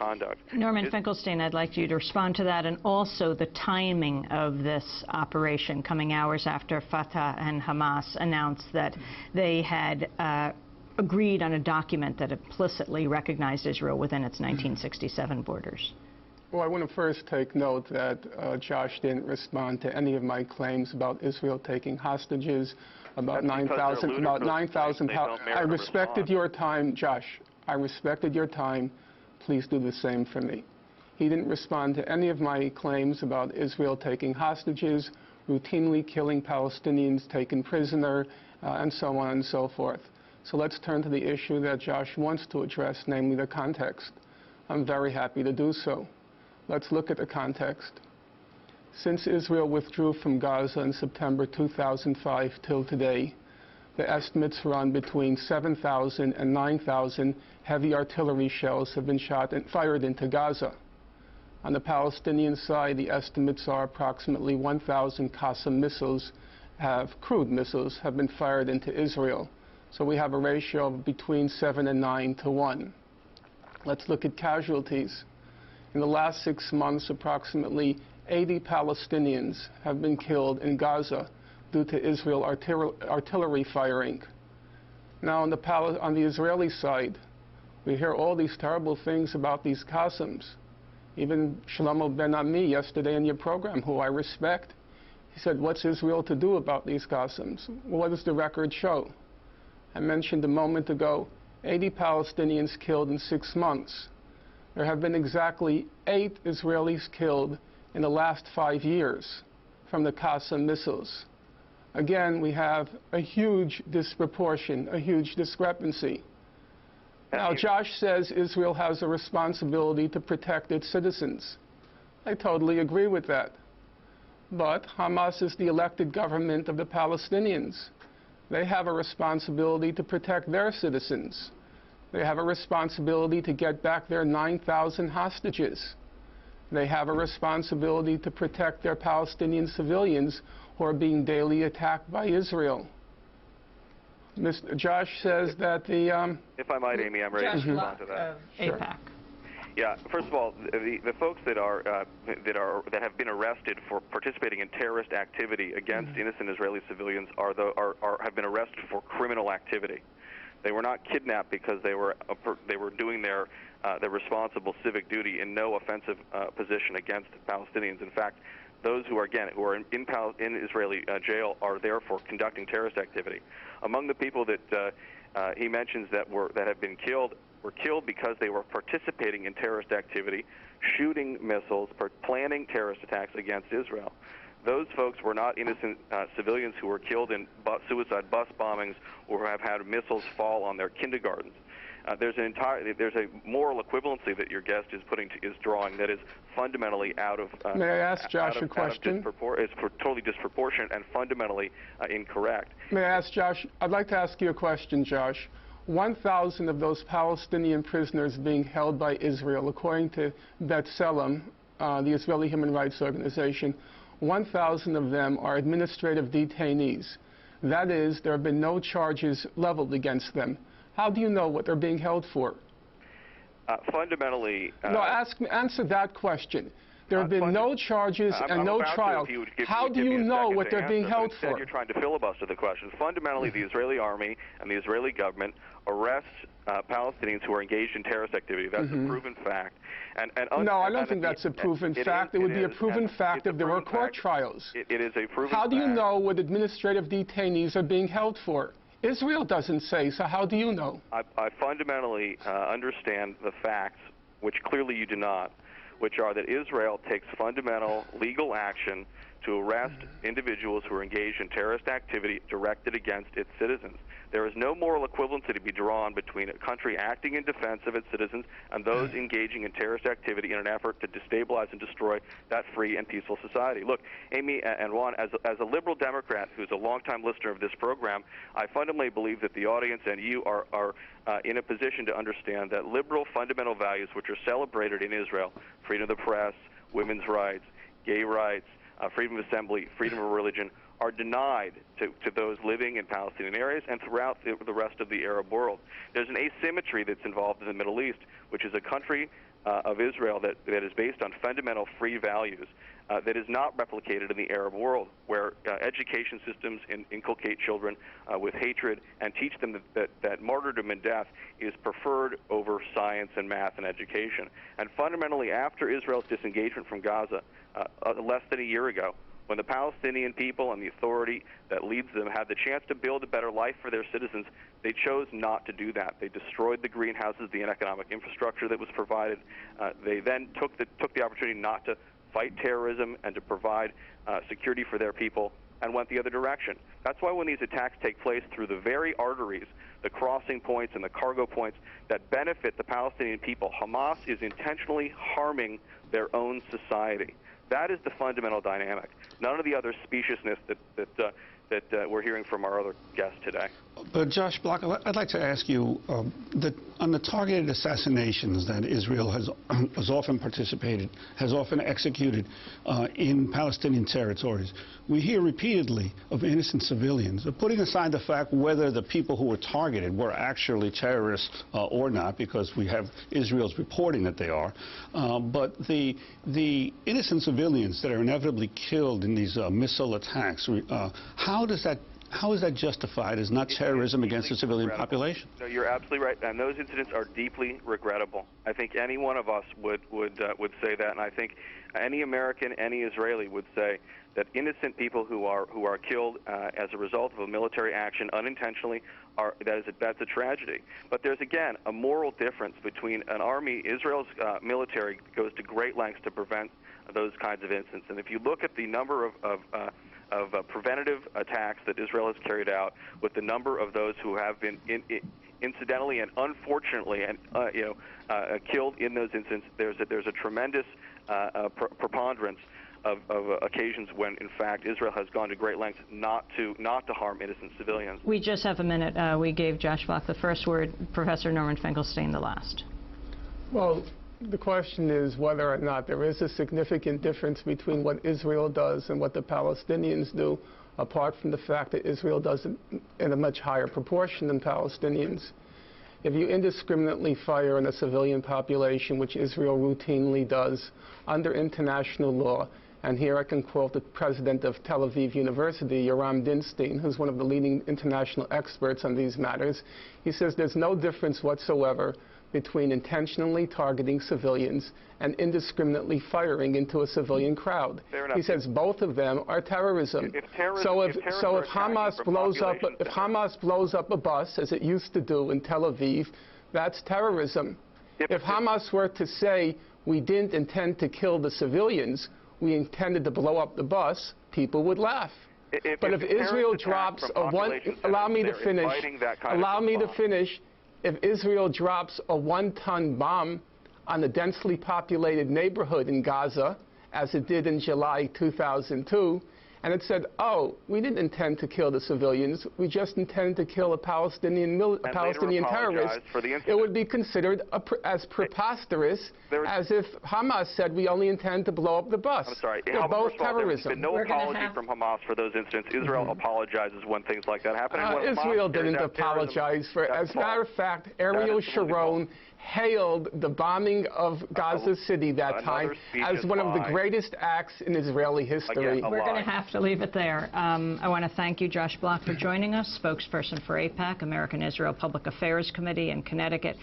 conduct. Norman Finkelstein, I'd like you to respond to that, and also the timing of this operation coming hours after Fatah and Hamas announced that they had agreed on a document that implicitly recognized Israel within its 1967 borders. Well, I want to first take note that Josh didn't respond to any of my claims about Israel taking hostages, about 9,000. I respected your time, Josh. I respected your time. Please do the same for me. He didn't respond to any of my claims about Israel taking hostages, routinely killing Palestinians taken prisoner, and so on and so forth. So let's turn to the issue that Josh wants to address, namely the context. I'm very happy to do so. Let's look at the context. Since Israel withdrew from Gaza in September 2005 till today, the estimates run between 7,000 and 9,000 heavy artillery shells have been shot and fired into Gaza. On the Palestinian side, the estimates are approximately 1,000 Qassam missiles, crude missiles, have been fired into Israel. So we have a ratio of between 7 and 9 to 1. Let's look at casualties. In the last 6 months, approximately 80 Palestinians have been killed in Gaza due to Israel artillery firing. Now, on the Israeli side, we hear all these terrible things about these Qassams. Even Shlomo Ben-Ami yesterday in your program, who I respect, he said, what's Israel to do about these Qassams? Well, what does the record show? I mentioned a moment ago, 80 Palestinians killed in 6 months. There have been exactly 8 Israelis killed in the last 5 years from the Qassam missiles. Again, we have a huge disproportion, a huge discrepancy. Now, Josh says Israel has a responsibility to protect its citizens. I totally agree with that. But Hamas is the elected government of the Palestinians. They have a responsibility to protect their citizens. They have a responsibility to get back their 9,000 hostages. They have a responsibility to protect their Palestinian civilians who are being daily attacked by Israel. Mr. Josh says that the... if I might, Amy, I'm ready to respond to that. AIPAC. Yeah, first of all, the folks that have been arrested for participating in terrorist activity against innocent Israeli civilians have been arrested for criminal activity. They were not kidnapped because they were doing their responsible civic duty in no offensive position against Palestinians. In fact, those who are in Israeli jail are there for conducting terrorist activity. Among the people that he mentions that have been killed were killed because they were participating in terrorist activity, shooting missiles, planning terrorist attacks against Israel. Those folks were not innocent civilians who were killed in suicide bus bombings or have had missiles fall on their kindergartens. There's a moral equivalency that your guest is drawing that is fundamentally out of. May I ask Josh a question? It's totally disproportionate and fundamentally incorrect. May I ask Josh? I'd like to ask you a question, Josh. 1,000 of those Palestinian prisoners being held by Israel, according to B'Tselem, the Israeli human rights organization, 1,000 of them are administrative detainees. That is, there have been no charges leveled against them. How do you know what they're being held for? Fundamentally... no, answer that question. There have been no charges and no trial. How do you know what they're being held for? You're trying to filibuster the question. Fundamentally, the Israeli army and the Israeli government arrests Palestinians who are engaged in terrorist activity. That's a proven fact. No, I don't think that's a proven fact. It would be a proven fact if there were court trials. It is a proven fact. How do you know what administrative detainees are being held for? Israel doesn't say, so how do you know? I fundamentally understand the facts, which clearly you do not, which are that Israel takes fundamental legal action to arrest individuals who are engaged in terrorist activity directed against its citizens. There is no moral equivalency to be drawn between a country acting in defense of its citizens and those engaging in terrorist activity in an effort to destabilize and destroy that free and peaceful society. Look, Amy and Juan, as a liberal Democrat who's a longtime listener of this program, I fundamentally believe that the audience and you are in a position to understand that liberal fundamental values which are celebrated in Israel, freedom of the press, women's rights, gay rights, freedom of assembly, freedom of religion, are denied to those living in Palestinian areas and throughout the rest of the Arab world. There's an asymmetry that's involved in the Middle East, which is a country of Israel that is based on fundamental free values that is not replicated in the Arab world, where education systems inculcate children with hatred and teach them that martyrdom and death is preferred over science and math and education. And fundamentally, after Israel's disengagement from Gaza less than a year ago, when the Palestinian people and the authority that leads them had the chance to build a better life for their citizens, they chose not to do that. They destroyed the greenhouses, the economic infrastructure that was provided. They then took the opportunity not to fight terrorism and to provide security for their people, and went the other direction. That's why when these attacks take place through the very arteries, the crossing points and the cargo points that benefit the Palestinian people, Hamas is intentionally harming their own society. That is the fundamental dynamic. None of the other speciousness that we're hearing from our other guests today. But Josh Block, I'd like to ask you that on the targeted assassinations that Israel has often participated, has often executed in Palestinian territories, we hear repeatedly of innocent civilians. Putting aside the fact whether the people who were targeted were actually terrorists or not, because we have Israel's reporting that they are, but the innocent civilians that are inevitably killed in these missile attacks, how is that justified as not terrorism against the civilian population? No, you're absolutely right, and those incidents are deeply regrettable. I think any one of us would say that, and I think any American, any Israeli would say that innocent people who are killed as a result of a military action unintentionally that's a tragedy. But there's again a moral difference between an army. Israel's military goes to great lengths to prevent those kinds of incidents, and if you look at the number of preventative attacks that Israel has carried out, with the number of those who have been incidentally and unfortunately killed in those incidents, there's a tremendous preponderance of occasions when, in fact, Israel has gone to great lengths not to harm innocent civilians. We just have a minute. We gave Josh Block the first word, Professor Norman Finkelstein the last. Well, the question is whether or not there is a significant difference between what Israel does and what the Palestinians do, apart from the fact that Israel does it in a much higher proportion than Palestinians. If you indiscriminately fire on a civilian population, which Israel routinely does under international law, and here I can quote the president of Tel Aviv University, Yoram Dinstein, who's one of the leading international experts on these matters, he says there's no difference whatsoever between intentionally targeting civilians and indiscriminately firing into a civilian crowd. He says both of them are terrorism. So if Hamas blows up a bus, as it used to do in Tel Aviv, that's terrorism. If Hamas were to say we didn't intend to kill the civilians, we intended to blow up the bus, people would laugh. But if Israel drops allow me to finish. If Israel drops a 1-ton bomb on a densely populated neighborhood in Gaza, as it did in July 2002, and it said, oh, we didn't intend to kill the civilians, we just intended to kill a Palestinian terrorist, it would be considered as preposterous as if Hamas said we only intend to blow up the bus. I'm sorry. They're both terrorism. There's been no apology from Hamas for those incidents. Israel apologizes when things like that happen. Israel didn't apologize for it. As a matter of fact, Ariel Sharon hailed the bombing of Gaza City that time as one of the greatest acts in Israeli history. Again, we're going to have to leave it there. I want to thank you, Josh Block, for joining us, spokesperson for AIPAC, American Israel Public Affairs Committee in Connecticut.